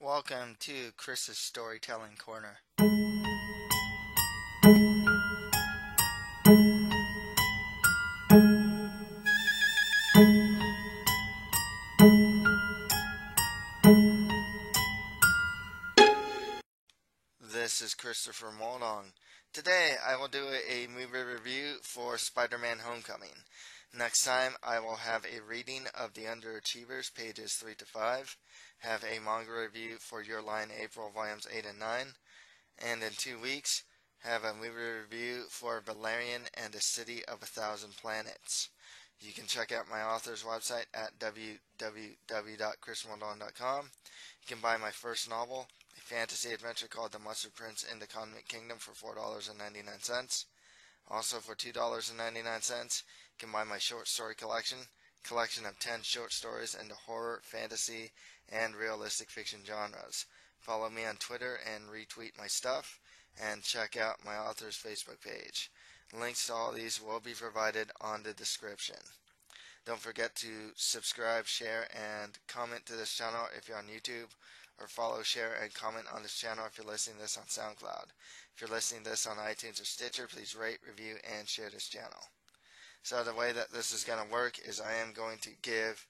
Welcome to Chris's Storytelling Corner. This is Christopher Moldong. Today I will do a movie review for Spider-Man Homecoming. Next time I will have a reading of The Underachievers, pages 3 to 5, have a manga review for Your Lie in April, volumes 8 and 9, and in 2 weeks have a movie review for Valerian and the City of a Thousand Planets. You can check out my author's website at www.chrismoldon.com. You can buy my first novel, a fantasy adventure called The Mustard Prince in the Condiment Kingdom, for $4.99. Also for $2.99, you can buy my short story collection of 10 short stories in the horror, fantasy, and realistic fiction genres. Follow me on Twitter and retweet my stuff, and check out my author's Facebook page. Links to all these will be provided on the description. Don't forget to subscribe, share, and comment to this channel if you're on YouTube, or follow, share, and comment on this channel if you're listening to this on SoundCloud. If you're listening to this on iTunes or Stitcher, please rate, review, and share this channel. So the way that this is going to work is I am going to give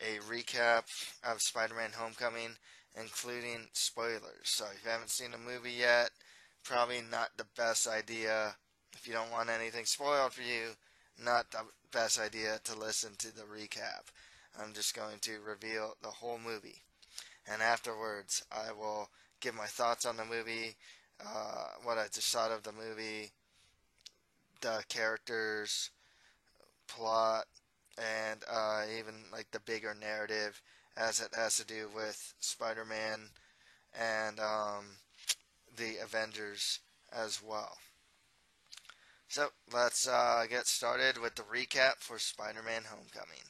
a recap of Spider-Man Homecoming, including spoilers. So if you haven't seen the movie yet, probably not the best idea. If you don't want anything spoiled for you, not the best idea to listen to the recap. I'm just going to reveal the whole movie. And afterwards, I will give my thoughts on the movie, what I just thought of the movie, the characters, plot, and even like the bigger narrative as it has to do with Spider-Man and the Avengers as well. So let's get started with the recap for Spider-Man Homecoming.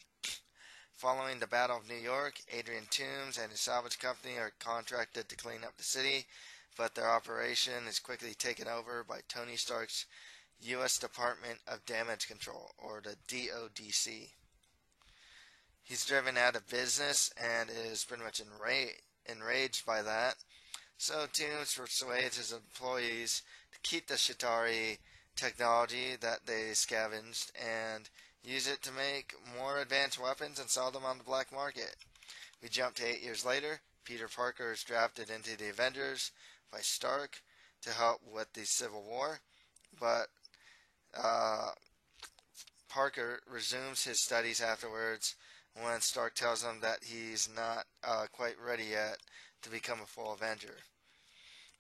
Following the Battle of New York, Adrian Toomes and his salvage company are contracted to clean up the city, but their operation is quickly taken over by Tony Stark's U.S. Department of Damage Control, or the DODC. He's driven out of business and is pretty much enraged by that, so Toomes persuades his employees to keep the Chitauri technology that they scavenged and use it to make more advanced weapons and sell them on the black market. We jump to 8 years later. Peter Parker is drafted into the Avengers by Stark to help with the Civil War, but Parker resumes his studies afterwards when Stark tells him that he's not quite ready yet to become a full Avenger.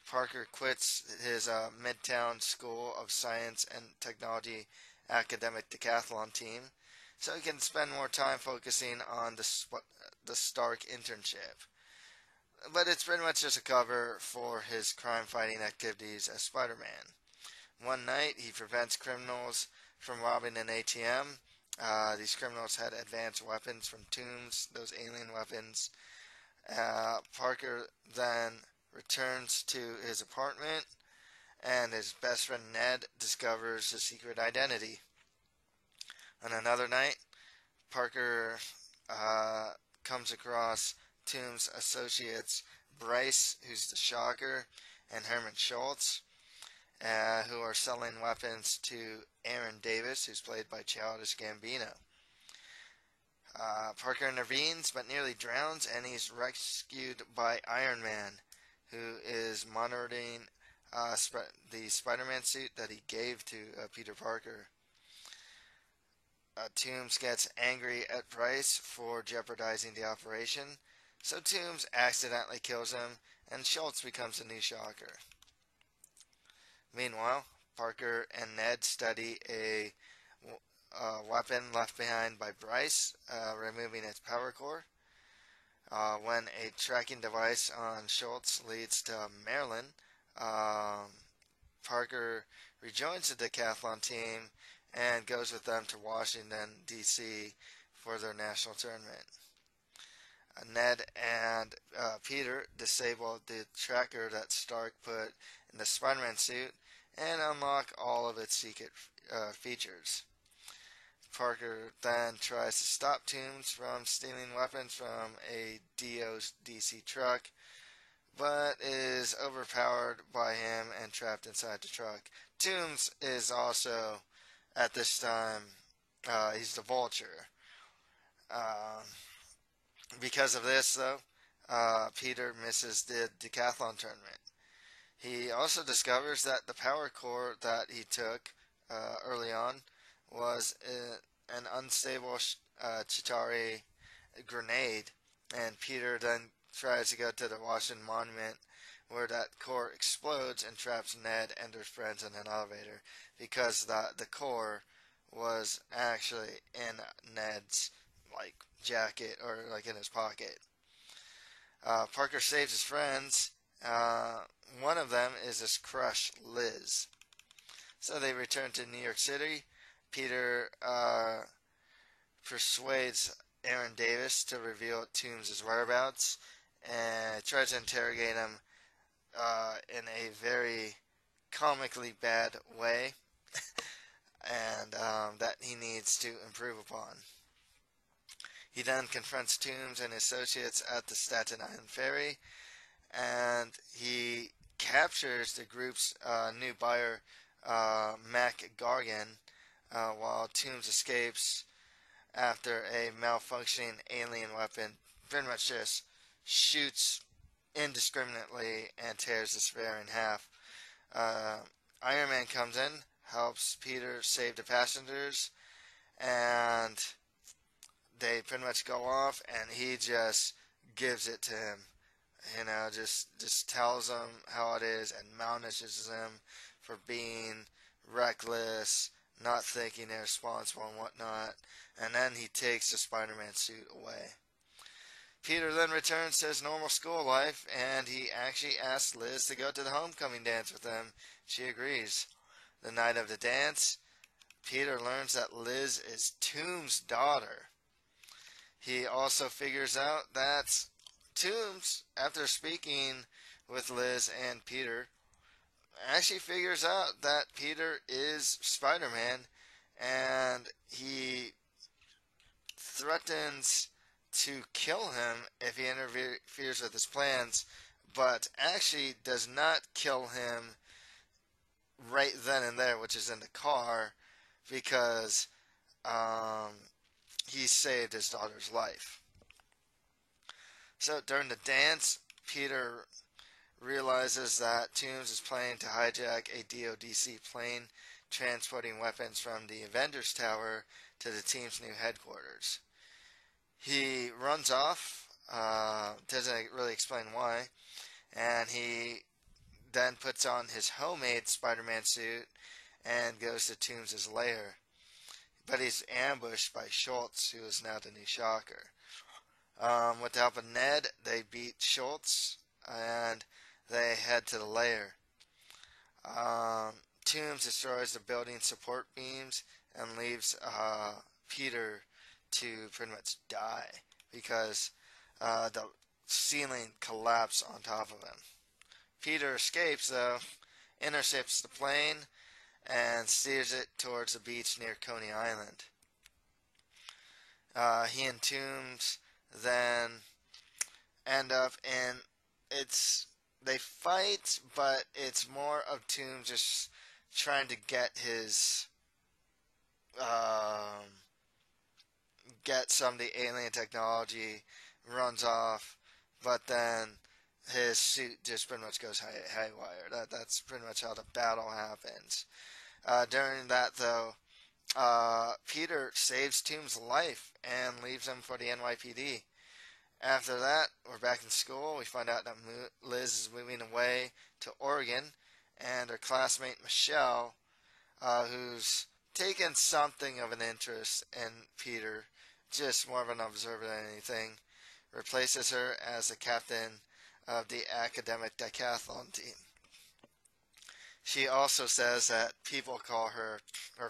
Parker quits his Midtown School of Science and Technology academic decathlon team so he can spend more time focusing on the Stark internship. But it's pretty much just a cover for his crime-fighting activities as Spider-Man. One night, he prevents criminals from robbing an ATM. These criminals had advanced weapons from Toomes, those alien weapons. Parker then returns to his apartment, and his best friend Ned discovers his secret identity. On another night, Parker comes across Toomes' associates Bryce, who's the Shocker, and Herman Schultz, who are selling weapons to Aaron Davis, who's played by Childish Gambino. Parker intervenes, but nearly drowns, and he's rescued by Iron Man, who is monitoring the Spider-Man suit that he gave to Peter Parker. Toomes gets angry at Bryce for jeopardizing the operation, so Toomes accidentally kills him, and Schultz becomes the new Shocker. Meanwhile, Parker and Ned study a weapon left behind by Bryce, removing its power core. When a tracking device on Schultz leads to Maryland, Parker rejoins the decathlon team and goes with them to Washington, D.C. for their national tournament. Ned and Peter disable the tracker that Stark put in the Spider-Man suit and unlock all of its secret features. Parker then tries to stop Toomes from stealing weapons from a DODC truck, but is overpowered by him and trapped inside the truck. Toomes is also, at this time, he's the Vulture. Uh, because of this, though, Peter misses the decathlon tournament. He also discovers that the power core that he took early on was an unstable Chitauri grenade, and Peter then tries to go to the Washington Monument where that core explodes and traps Ned and their friends in an elevator because the core was actually in Ned's like jacket or like in his pocket. Parker saves his friends. One of them is his crush, Liz. So they return to New York City. Peter persuades Aaron Davis to reveal Toomes' whereabouts and tries to interrogate him in a very comically bad way and that he needs to improve upon. He then confronts Toomes and his associates at the Staten Island Ferry, and he captures the group's new buyer, Mac Gargan, while Toomes escapes after a malfunctioning alien weapon pretty much just shoots indiscriminately and tears the sphere in half. Uh, Iron Man comes in, helps Peter save the passengers, and they pretty much go off, and he just gives it to him. You know, just tells him how it is and admonishes him for being reckless, not thinking irresponsible and whatnot. And then he takes the Spider-Man suit away. Peter then returns to his normal school life, and he actually asks Liz to go to the homecoming dance with him. She agrees. The night of the dance, Peter learns that Liz is Toomes' daughter. He also figures out that Toomes, after speaking with Liz and Peter, actually figures out that Peter is Spider-Man, and he threatens to kill him if he interferes with his plans, but actually does not kill him right then and there, which is in the car, because he saved his daughter's life. So during the dance, Peter realizes that Toomes is planning to hijack a DODC plane transporting weapons from the Avengers Tower to the team's new headquarters. He runs off, doesn't really explain why, and he then puts on his homemade Spider-Man suit and goes to Toomes' lair. But he's ambushed by Schultz, who is now the new Shocker. With the help of Ned, they beat Schultz, and they head to the lair. Toomes destroys the building's support beams and leaves Peter to pretty much die because the ceiling collapsed on top of him. Peter escapes, though, intercepts the plane, and steers it towards the beach near Coney Island. He and Toomes then end up in they fight, but it's more of Toomes just trying to get his get some of the alien technology, runs off, but then his suit just pretty much goes haywire. That's pretty much how the battle happens. During that, though, Peter saves Toomes' life and leaves him for the NYPD. After that, we're back in school. We find out that Liz is moving away to Oregon, and her classmate Michelle, who's taken something of an interest in Peter, just more of an observer than anything, replaces her as the captain of the academic decathlon team. She also says that people call her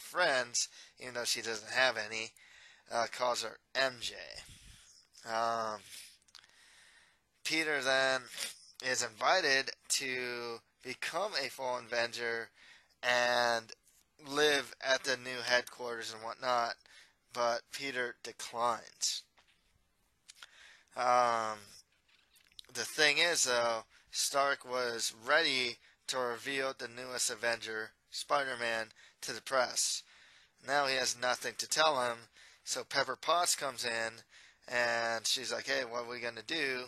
friends, even though she doesn't have any, calls her MJ. Peter then is invited to become a fallen Avenger and live at the new headquarters and whatnot, but Peter declines. The thing is, though, Stark was ready to reveal the newest Avenger, Spider-Man, to the press. Now he has nothing to tell him, so Pepper Potts comes in, and she's like, hey, what are we going to do?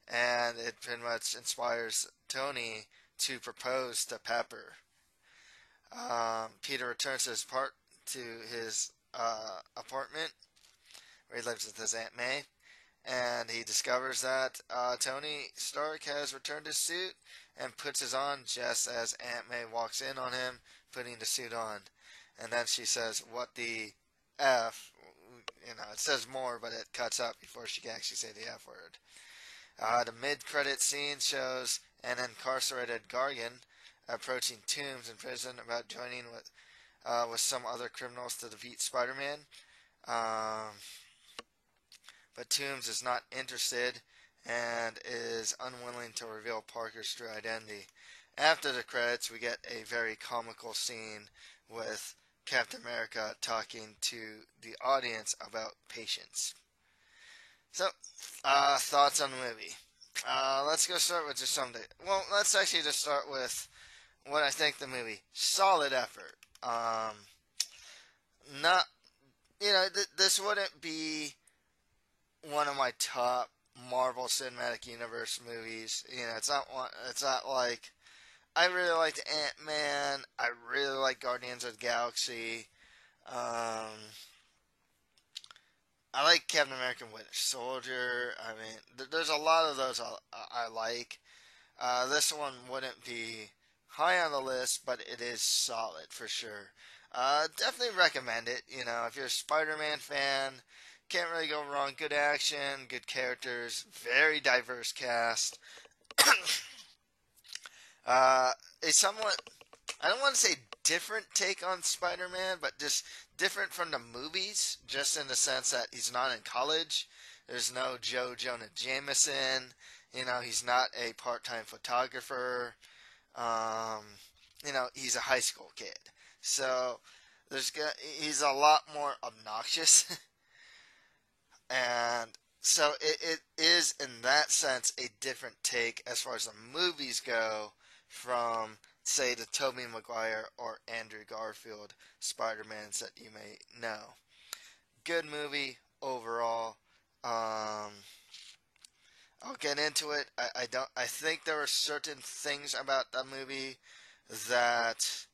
And it pretty much inspires Tony to propose to Pepper. Peter returns to his apartment where he lives with his Aunt May, and he discovers that Tony Stark has returned his suit and puts it on just as Aunt May walks in on him putting the suit on. And then she says, what the F? You know, it says more, but it cuts up before she can actually say the F word. The mid-credit scene shows an incarcerated Gargan approaching Toomes in prison about joining with some other criminals to defeat Spider-Man. But Toomes is not interested and is unwilling to reveal Parker's true identity. After the credits, we get a very comical scene with Captain America talking to the audience about patience. So, thoughts on the movie. Let's go start with just something. Well, let's actually just start with what I think the movie. Solid effort. Not, this wouldn't be one of my top Marvel Cinematic Universe movies. It's not like, I really liked Ant-Man. I really like Guardians of the Galaxy. I like Captain America Winter Soldier. I mean, there's a lot of those I like. This one wouldn't be high on the list, but it is solid for sure. Definitely recommend it. If you're a Spider-Man fan, can't really go wrong. Good action, good characters, very diverse cast. A somewhat, I don't want to say different take on Spider-Man, but just different from the movies, just in the sense that he's not in college. There's no Joe Jonah Jameson. He's not a part-time photographer. He's a high school kid. So he's a lot more obnoxious. And so it is, in that sense, a different take as far as the movies go from, say, the Tobey Maguire or Andrew Garfield Spider-Mans that you may know. Good movie overall. I'll get into it. I think there are certain things about that movie that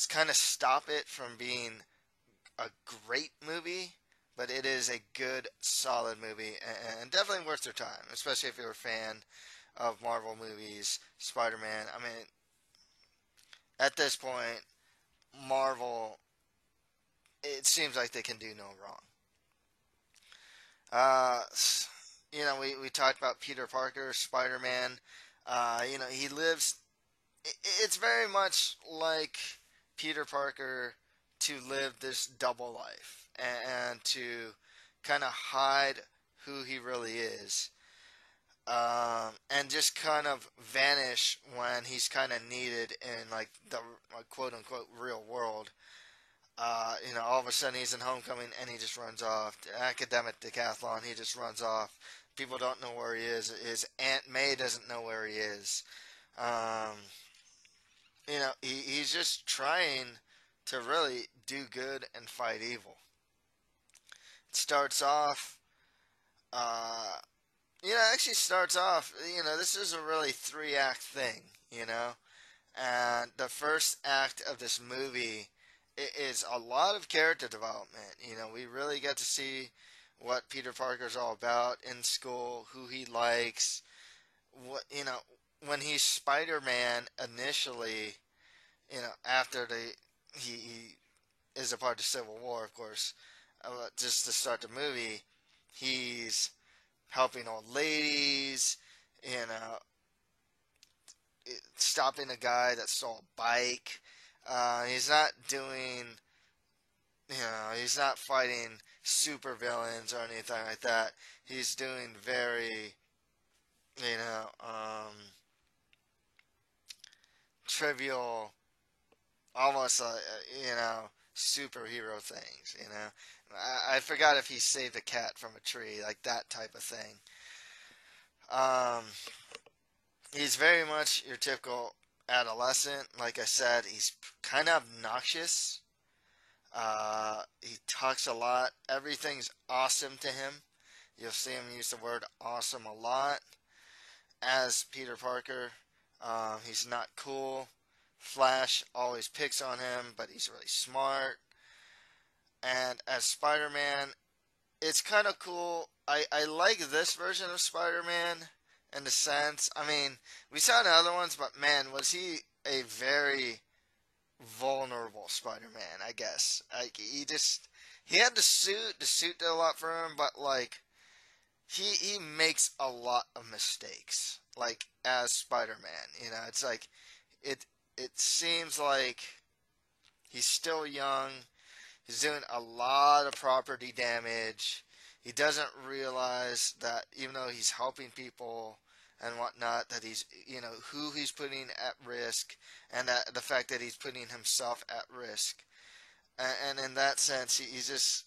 kind of stop it from being a great movie, but it is a good, solid movie and definitely worth your time, especially if you're a fan of Marvel movies, Spider-Man. I mean, at this point, Marvel, it seems like they can do no wrong. We talked about Peter Parker, Spider-Man. He lives. It's very much like Peter Parker to live this double life and to kind of hide who he really is, and just kind of vanish when he's kind of needed in like the quote unquote real world. All of a sudden he's in Homecoming and he just runs off. The Academic Decathlon, he just runs off. People don't know where he is. His Aunt May doesn't know where he is. He's just trying to really do good and fight evil. It starts off, actually starts off, this is a really 3-act thing, and the first act of this movie is a lot of character development. We really get to see what Peter Parker's all about in school, who he likes, when he's Spider-Man initially, after he is a part of the Civil War, of course, just to start the movie, he's helping old ladies, stopping a guy that stole a bike. He's not doing, he's not fighting super villains or anything like that. He's doing very, trivial, almost, superhero things, I forgot if he saved a cat from a tree, like that type of thing. he's very much your typical adolescent. Like I said, he's kind of obnoxious. He talks a lot. Everything's awesome to him. You'll see him use the word awesome a lot. As Peter Parker, he's not cool. Flash always picks on him, but he's really smart. And as Spider-Man, it's kind of cool. I like this version of Spider-Man in the sense, I mean, we saw the other ones, but man, was he a very vulnerable Spider-Man, I guess. Like, he had the suit did a lot for him, but like, he makes a lot of mistakes, like, as Spider-Man, it's like, it seems like he's still young. He's doing a lot of property damage. He doesn't realize that even though he's helping people and whatnot, that he's, who he's putting at risk, and that the fact that he's putting himself at risk. And in that sense, he's just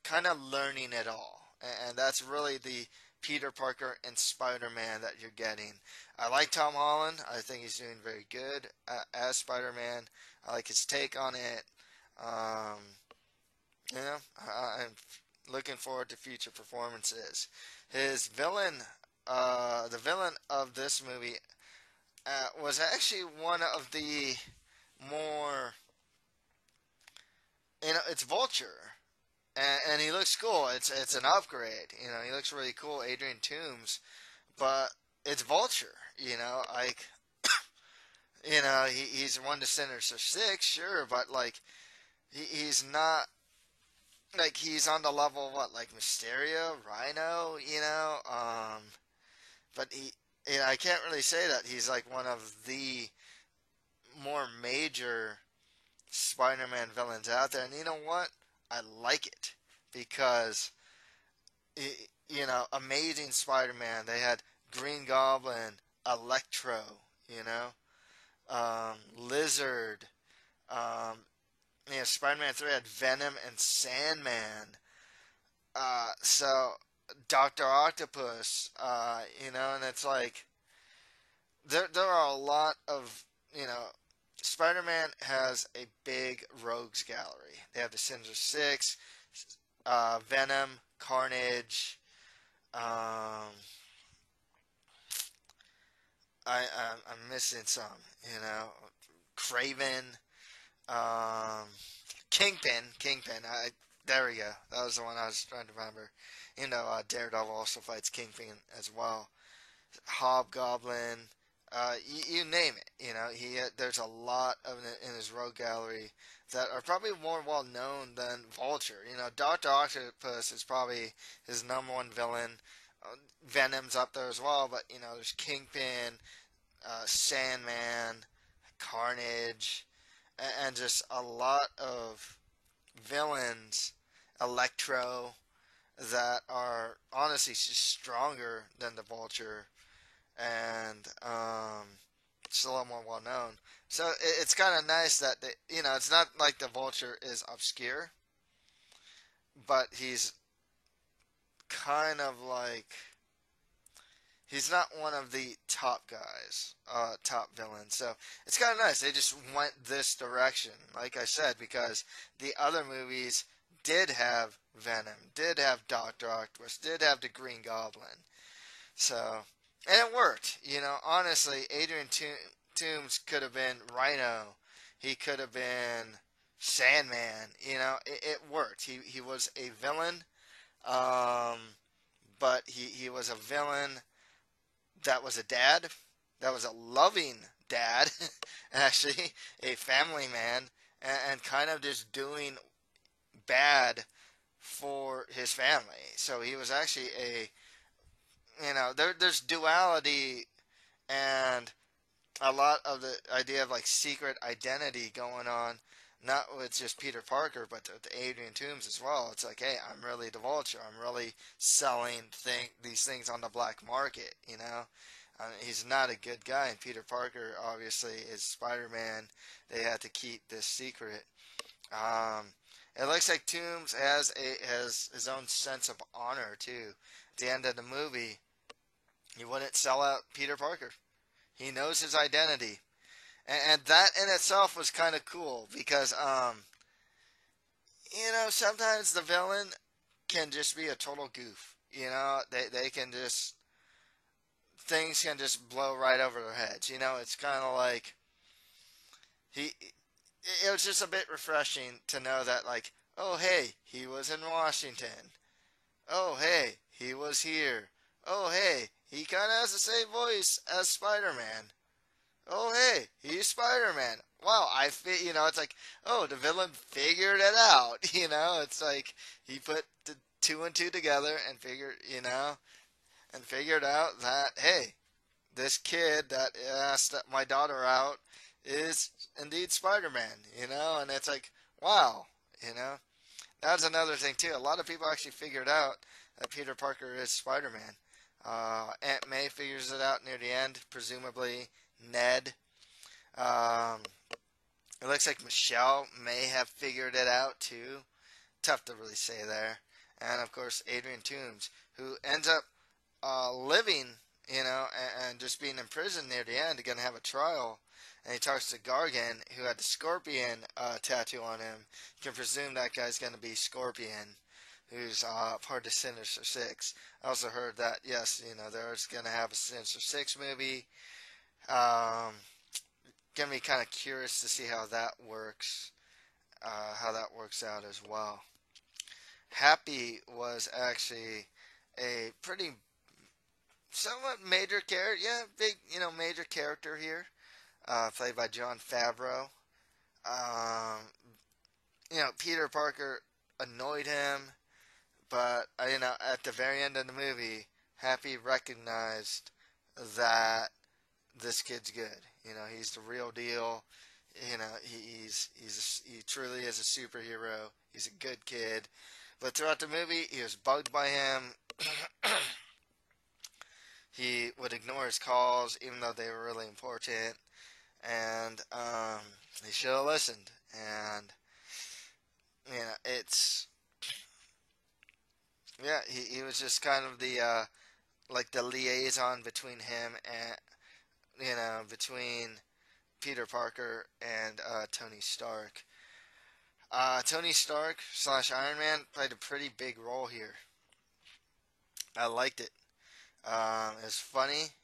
kind of learning it all. And that's really the Peter Parker and Spider-Man that you're getting. I like Tom Holland. I think he's doing very good as Spider-Man. I like his take on it. I'm looking forward to future performances. His villain, the villain of this movie, was actually one of the more, it's Vulture, and he looks cool. It's an upgrade. He looks really cool, Adrian Toomes, but it's Vulture. Like, he's one to Sinister Six, sure, but like, he's not. Like, he's on the level of what, like Mysterio, Rhino, but I can't really say that he's like one of the more major Spider-Man villains out there. And you know what? I like it because, Amazing Spider-Man. They had Green Goblin, Electro, Lizard. Spider-Man 3 had Venom and Sandman. So Doctor Octopus, and it's like there are a lot of, Spider-Man has a big rogues gallery. They have the Sinister Six, Venom, Carnage. I'm missing some, Craven, Kingpin. There we go. That was the one I was trying to remember. Daredevil also fights Kingpin as well. Hobgoblin, you name it. There's a lot of it in his rogue gallery that are probably more well known than Vulture. Doctor Octopus is probably his number one villain. Venom's up there as well, but there's Kingpin, Sandman, Carnage, and just a lot of villains, Electro, that are honestly just stronger than the Vulture, and it's a lot more well known. So it's kind of nice that it's not like the Vulture is obscure, but he's kind of like, he's not one of the top guys, top villains. So it's kind of nice. They just went this direction, like I said, because the other movies did have Venom, did have Doctor Octopus, did have the Green Goblin. So, and it worked. Honestly, Adrian Toomes could have been Rhino. He could have been Sandman. It worked. He was a villain, but he was a villain that was a dad, that was a loving dad, actually, a family man, and kind of just doing bad for his family. So he was actually there's duality and a lot of the idea of like secret identity going on, not with just Peter Parker, but with Adrian Toomes as well. It's like, hey, I'm really the Vulture. I'm really selling these things on the black market, he's not a good guy, and Peter Parker obviously is Spider-Man. They had to keep this secret. It looks like Toomes has his own sense of honor too. At the end of the movie, he wouldn't sell out Peter Parker. He knows his identity, and that in itself was kind of cool because sometimes the villain can just be a total goof. They can just things can just blow right over their heads. It's kind of like he. It was just a bit refreshing to know that, like, oh hey, he was in Washington. Oh hey, he was here. Oh hey, he kind of has the same voice as Spider-Man. Oh hey, he's Spider-Man. Wow, it's like, oh, the villain figured it out. It's like he put the two and two together and figured out that, hey, this kid that asked my daughter out is indeed Spider-Man. And it's like, wow, you know. That's another thing too. A lot of people actually figured out that Peter Parker is Spider-Man. Aunt May figures it out near the end, presumably Ned. Um, it looks like Michelle may have figured it out too. Tough to really say there. And of course, Adrian Toomes, who ends up living, and just being in prison near the end, going to have a trial. And he talks to Gargan, who had the Scorpion tattoo on him. You can presume that guy's going to be Scorpion, who's part of the Sinister Six. I also heard that, yes, there's going to have a Sinister Six movie. Going to be kind of curious to see how that works, out as well. Happy was actually a pretty somewhat major character, big, major character here, played by Jon Favreau. Peter Parker annoyed him, but at the very end of the movie, Happy recognized that this kid's good. He's the real deal. He truly is a superhero. He's a good kid. But throughout the movie, he was bugged by him. He would ignore his calls, even though they were really important. And he should have listened. And he was just kind of the the liaison between him and between Peter Parker and Tony Stark. Tony Stark / Iron Man played a pretty big role here. I liked it. It's funny,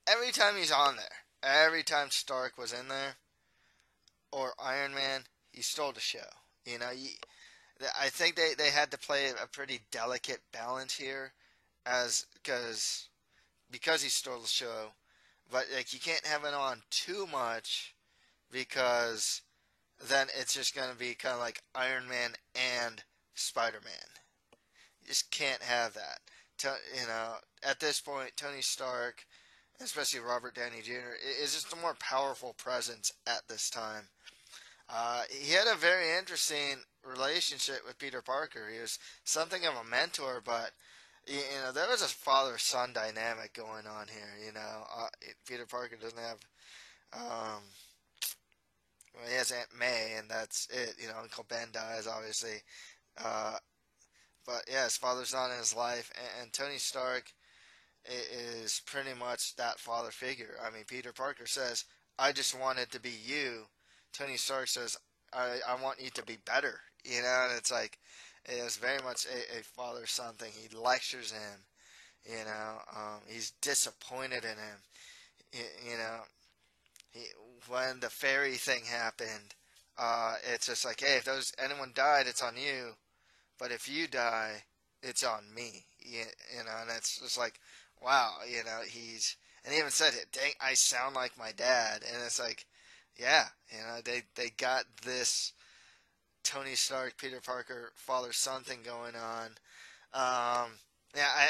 every time he's on there, every time Stark was in there, or Iron Man, he stole the show. I think they had to play a pretty delicate balance here, because he stole the show, but like you can't have it on too much, because then it's just gonna be kind of like Iron Man and Spider-Man. You just can't have that. At this point, Tony Stark, especially Robert Downey Jr., is just a more powerful presence at this time. He had a very interesting relationship with Peter Parker. He was something of a mentor, but there was a father-son dynamic going on here. Peter Parker doesn't have, he has Aunt May, and that's it. Uncle Ben dies, obviously. But yeah, his father's not in his life, and Tony Stark is pretty much that father figure. I mean, Peter Parker says, "I just wanted to be you." Tony Stark says, I want you to be better." And it's like, it was very much a father-son thing. He lectures him, he's disappointed in him. When the fairy thing happened, it's just like, hey, if anyone died, it's on you. But if you die, it's on me. And it's just like, wow, and he even said it, dang, I sound like my dad. And it's like, yeah, they got this Tony Stark, Peter Parker, father-son thing going on. I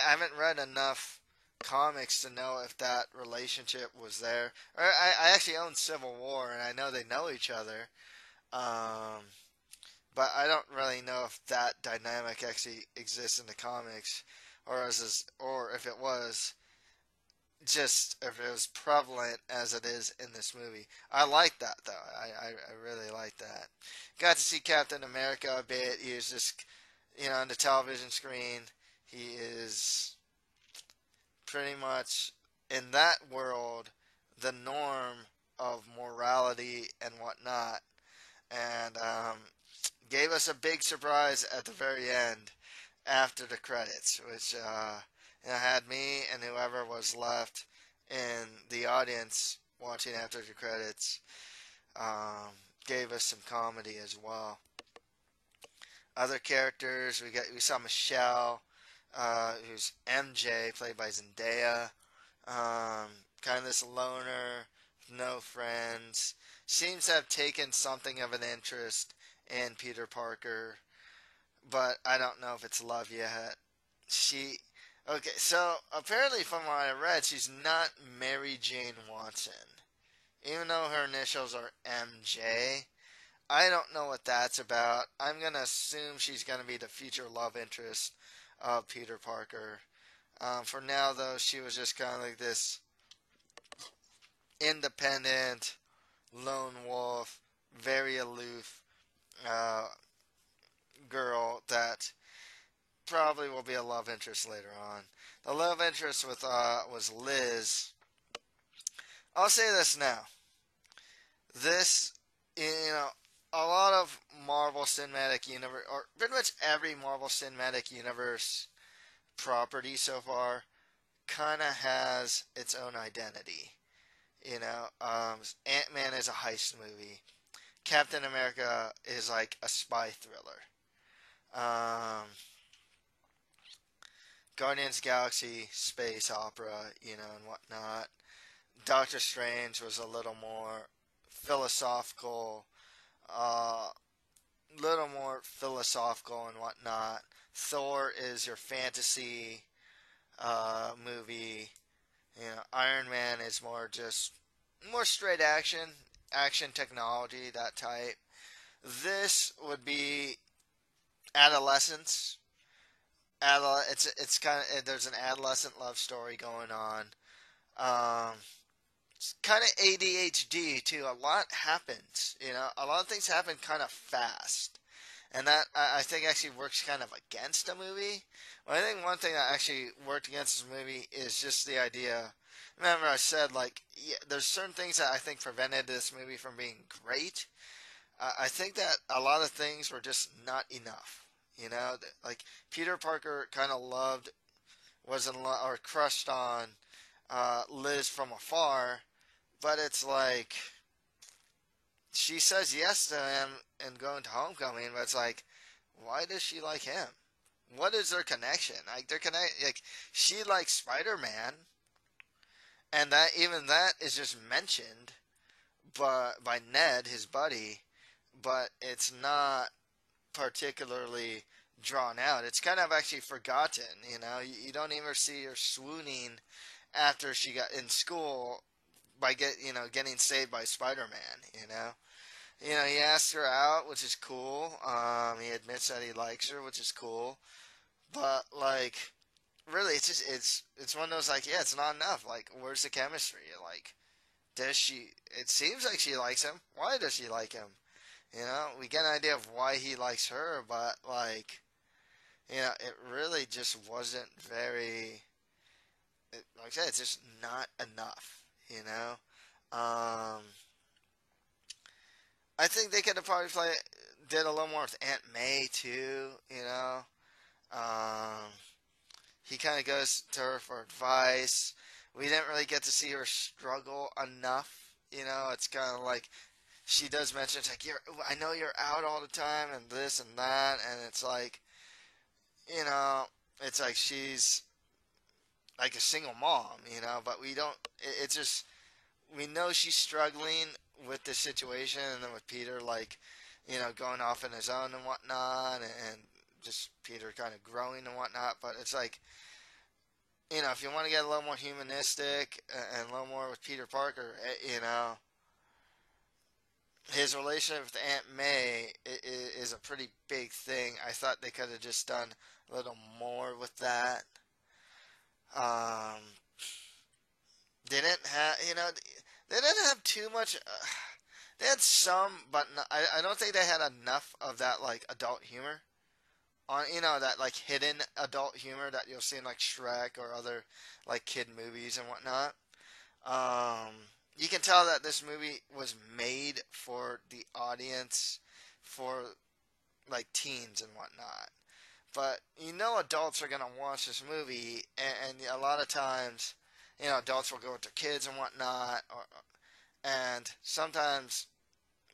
haven't read enough comics to know if that relationship was there. I actually own Civil War, and I know they know each other. But I don't really know if that dynamic actually exists in the comics, or if it was prevalent as it is in this movie. I like that though. I really like that. Got to see Captain America a bit. He was just on the television screen. He is pretty much in that world the norm of morality and whatnot, and gave us a big surprise at the very end after the credits, which had me and whoever was left in the audience watching after the credits, um, gave us some comedy as well. Other characters, we saw Michelle, who's MJ, played by Zendaya. Kind of this loner, no friends. Seems to have taken something of an interest in Peter Parker, but I don't know if it's love yet. Okay, so apparently from what I read, she's not Mary Jane Watson. Even though her initials are MJ, I don't know what that's about. I'm going to assume she's going to be the future love interest of Peter Parker. For now, though, she was just kind of like this independent, lone wolf, very aloof uh, girl that probably will be a love interest later on. The love interest with was Liz. I'll say this now. This, a lot of Marvel Cinematic Universe, or pretty much every Marvel Cinematic Universe property so far, kind of has its own identity. Ant-Man is a heist movie. Captain America is like a spy thriller. Um, Guardians Galaxy, space opera, and whatnot. Doctor Strange was a little more philosophical, uh, and whatnot. Thor is your fantasy movie. Iron Man is more straight action technology, that type. This would be adolescence. It's kind of, there's an adolescent love story going on. Um, it's kind of ADHD too. A lot happens. A lot of things happen kind of fast, and that I think actually works kind of against the movie. Well, I think one thing that actually worked against this movie is just the idea. Remember, I said there's certain things that I think prevented this movie from being great. I think that a lot of things were just not enough. Like Peter Parker kind of was in love or crushed on Liz from afar, but it's like she says yes to him and going to homecoming, but it's like, why does she like him? What is their connection? Like she likes Spider-Man, and that is just mentioned, but by Ned, his buddy, but it's not particularly drawn out. It's kind of actually forgotten. You don't even see her swooning after she got in school by getting saved by Spider-Man. He asks her out, which is cool. He admits that he likes her, which is cool. But really, it's one of those yeah, it's not enough. Where's the chemistry? Does she? It seems like she likes him. Why does she like him? We get an idea of why he likes her, but it really just wasn't very. Like I said, it's just not enough. I think they could have probably did a little more with Aunt May too. Um, he kind of goes to her for advice. We didn't really get to see her struggle enough. It's kind of like she does mention, it's like, I know you're out all the time and this and that, and it's like, it's like she's like a single mom, but we don't, it's just, we know she's struggling with the situation, and then with Peter, going off on his own and whatnot, and just Peter kind of growing and whatnot, but it's like, if you want to get a little more humanistic and a little more with Peter Parker, his relationship with Aunt May is a pretty big thing. I thought they could have just done a little more with that. Um, they didn't have, they didn't have too much. They had some, but I don't think they had enough of that adult humor. on, you know, that like hidden adult humor that you'll see in like Shrek or other like kid movies and whatnot. Um, you can tell that this movie was made for the audience, for like teens and whatnot. But you know, adults are gonna watch this movie, and a lot of times, you know, adults will go with their kids and whatnot, and sometimes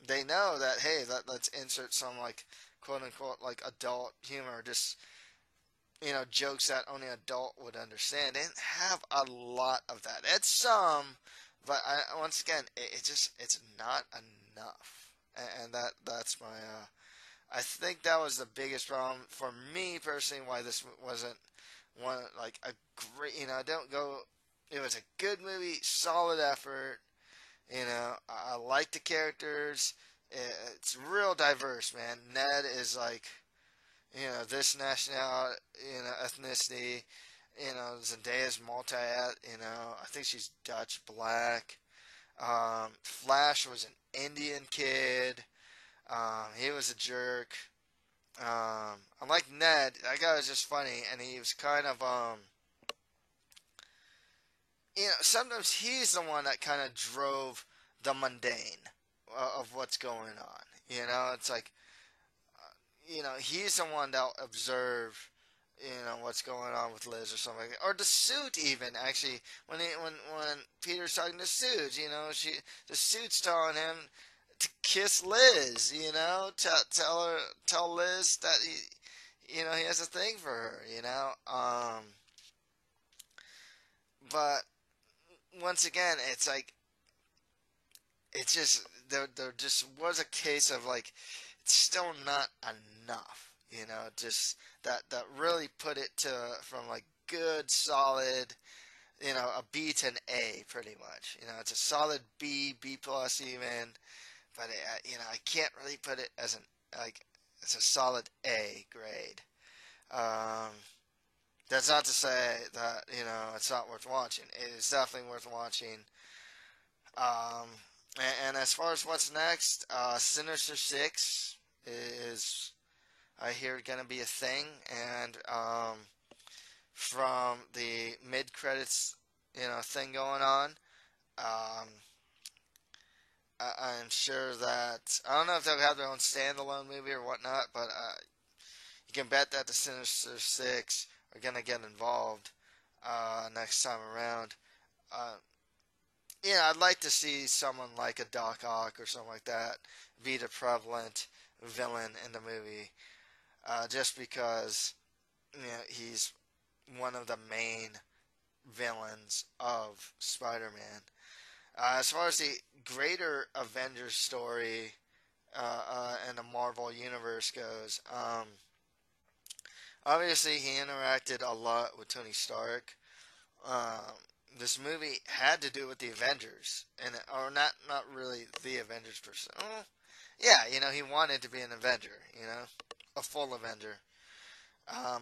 they know that, hey, let's insert some like quote unquote like adult humor, just, you know, jokes that only an adult would understand. They didn't have a lot of that. It's some, but once again, it's not enough, and that's my. I think that was the biggest problem for me personally. Why this wasn't one like a great. You know, don't go. It was a good movie, solid effort. You know, I like the characters. It's real diverse, man. Ned is like, you know, this nationality, you know, ethnicity. You know, Zendaya's multi, you know, I think she's Dutch black. Flash was an Indian kid. He was a jerk. Unlike Ned, that guy was just funny, and he was kind of, you know, sometimes he's the one that kind of drove the mundane of what's going on. You know, it's like, you know, he's the one that'll observe, you know, what's going on with Liz or something like that. Or the suit even, actually, when Peter's talking to Suits, you know, the suit's telling him to kiss Liz, you know, tell Liz that he, you know, he has a thing for her, you know. But once again, it's like, it's just there just was a case of like, it's still not enough, you know, just that really put it to, from like good solid, you know, a B to an A pretty much. You know, it's a solid B plus even, but you know, I can't really put it as an like, it's a solid A grade. Um, that's not to say that, you know, it's not worth watching. It is definitely worth watching. Um, and as far as what's next, Sinister Six is, I hear, gonna be a thing, and from the mid credits, you know, thing going on, um, I'm sure that, I don't know if they'll have their own standalone movie or whatnot, but you can bet that the Sinister Six are gonna get involved next time around. Uh, yeah, I'd like to see someone like a Doc Ock or something like that be the prevalent villain in the movie, just because, you know, he's one of the main villains of Spider-Man. As far as the greater Avengers story in the Marvel Universe goes, obviously he interacted a lot with Tony Stark. Um, this movie had to do with the Avengers, and or not really the Avengers per se. Oh, yeah, you know, he wanted to be an Avenger, you know, a full Avenger.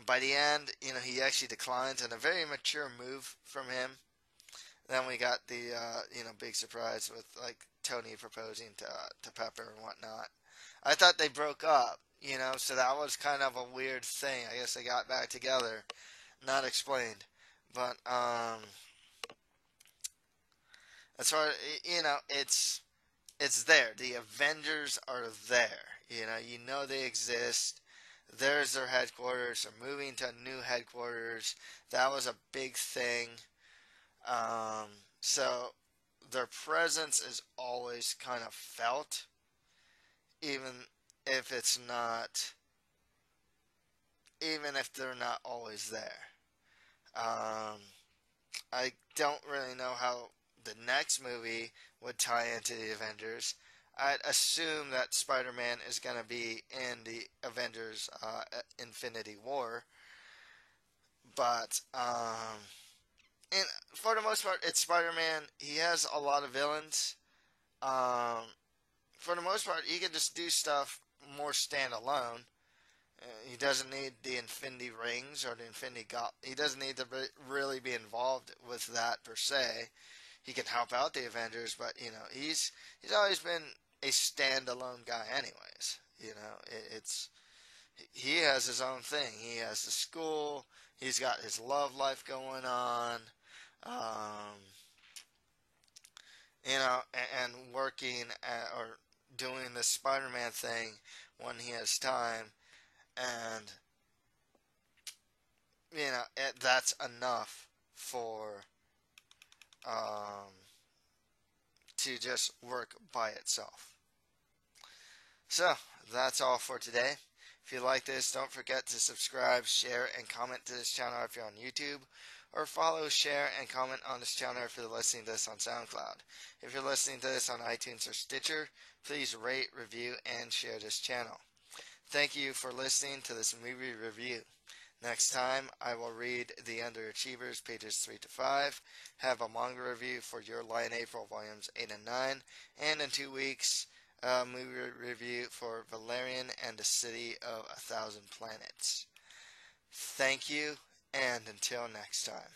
By the end, you know, he actually declines, and a very mature move from him. Then we got the you know, big surprise with like Tony proposing to Pepper and whatnot. I thought they broke up, you know, so that was kind of a weird thing. I guess they got back together, not explained, but as far as, you know, it's there. The Avengers are there. You know they exist. There's their headquarters. They're moving to new headquarters. That was a big thing. Um, so their presence is always kind of felt, even if it's not, even if they're not always there. Um, I don't really know how the next movie would tie into the Avengers. I'd assume that Spider-Man is going to be in the Avengers Infinity War, but and for the most part, it's Spider-Man. He has a lot of villains. Um, for the most part, he can just do stuff more standalone. He doesn't need the Infinity Rings or the Infinity He doesn't need to really be involved with that per se. He can help out the Avengers, but you know, he's always been a standalone guy, anyways. You know, it's he has his own thing. He has the school. He's got his love life going on. Um, and working or doing the Spider-Man thing when he has time, and that's enough for um, to just work by itself. So that's all for today. If you like this, don't forget to subscribe, share, and comment to this channel if you're on YouTube, or follow, share, and comment on this channel if you're listening to this on SoundCloud. If you're listening to this on iTunes or Stitcher, please rate, review, and share this channel. Thank you for listening to this movie review. Next time, I will read The Underachievers, pages 3 to 5, have a manga review for Your Lie in April, volumes 8 and 9, and in 2 weeks, a movie review for Valerian and the City of a Thousand Planets. Thank you, and until next time.